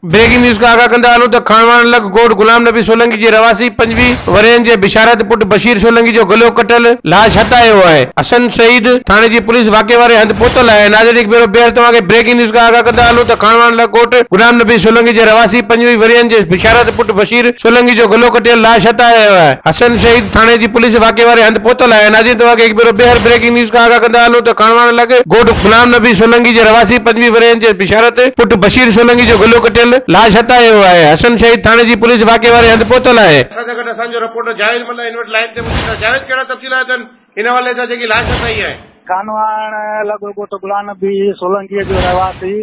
Breaking news का आगाह कंदा हलूं त खानवान लग गोड़ गुलाम नबी सोलंकी जे रवासी 25 वरनि जे बिशारत पुट बशीर सोलंकी जो गलो कटल लाश हटायो आहे। हसन शहीद थाने जी पुलिस वाक़े वारे हंध पहुतल आहे। नाज़रीन हिकु भेरो ॿीहर तव्हांखे ब्रेकिंग न्यूज़ का आगाह कंदा हलूं त खानवान लग कोट गुलाम नबी सोलंकी जे रवासी 25 वरनि जे बिशारत पुट बशीर सोलंकी जो गलो कटियल लाश हटायो आहे। हसन शहीद थाने जी पुलिस वाक़े वारे हंध पहुतल आहे। नाज़रीन तव्हांखे हिकु भेरो ॿीहर ब्रेकिंग न्यूज़ का आगाह कंदा हलूं त खानवान लग गोड़ गुलाम नबी सोलंकी जे रवासी 25 वरनि जे बिशारत पुट बशीर सोलंकी जो गलो कटियल लाश हटायो आहे। हसन शहीद थाने जी पुलिस वाक़े वारे हंध पहुतल आहे। असांजो रिपोर्टर जावेद मल्ला इनवट लाइन ते मुंहिंजी जावेद कहिड़ा तफ़सीलात आहिनि हिन हवाले सां जेकी लाश हटाई आहे? खानवान लॻो त गुलाम नबी सोलंकीअ जो रहवासी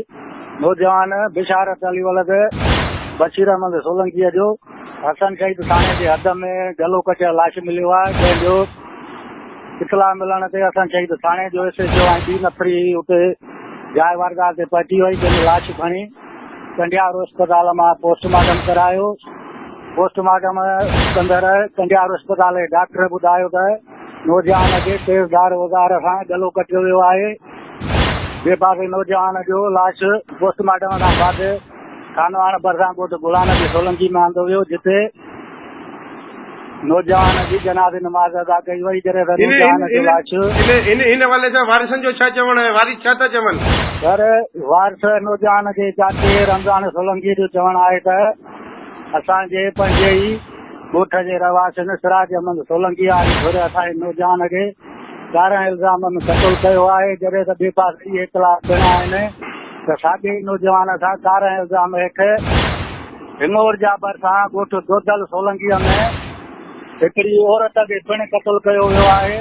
नौजवान बिशारत अली वलद बशीर अहमद सोलंकीअ जो हसन शहीद थाने जे हद में गलो कटियल लाश मिलियो आहे, जंहिंजो इतला मिलण ते हसन शहीद थाने जो SHO ऐं ॿी नफ़री उते जाइ वारदात ते पहुची वई, जंहिंजी लाश खणी कंडियारो अस्पताल मां पोस्टमार्टम करायो। पोस्टमार्टम कंदड़ कंडियारो अस्पताल जे डॉक्टर ॿुधायो त नौजवान खे तेज़धार औज़ार सां गलो कटियो वियो आहे। ॿिए पासे नौजवान जो लाश पोस्टमार्टम खां बाद खानवान भरिसां कोट गुलाम नबी सोलंकी में आंदो वियो, जिते नौजवान जी जनाज़े नमाज़ अदा कई वई। जॾहिं त नौजवान जो लाश इन हवाले सां वारिसनि जो छा चवणु आहे? वारिस छा था चवनि? पर वारिस नौजवान जे चाचे रमज़ान सोलंकी जो चवणु आहे त असांजे पंहिंजे ई ॻोठ जे रहवासियुनि सिराज अहमद सोलंकी आहे घुर असांजे नौजवान खे 11 इल्ज़ाम में क़तल कयो आहे। जॾहिं त ॿिए पासे इहे इतला ॾिना आहिनि त साॻिए नौजवान सां 11 इल्ज़ाम हेठि हिंगोर जा भरिसां ॻोठ दोदल सोलंकीअ में हिकिड़ी औरत खे पिणु क़तल कयो वियो आहे।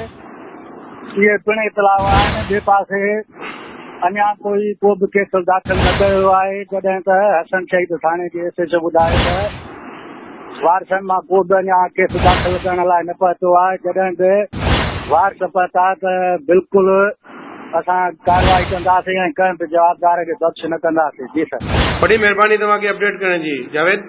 इहे पिणु इतलाउ आहिनि। ॿिए पासे अञा को बि केस दाख़िल न कयो आहे, जॾहिं त हसन शहीद थाने जे SHO ॿुधायो त वारिसनि मां को बि अञा केस दाख़िल करण लाइ न पहुतो आहे। जॾहिं त वारिस पहुता त बिल्कुलु असां कार्रवाई कंदासीं ऐं कंहिं बि जवाबदार खे बख़्श न कंदासीं। जी सर, बड़ी महिरबानी तव्हांखे अपडेट करण जी जावेद।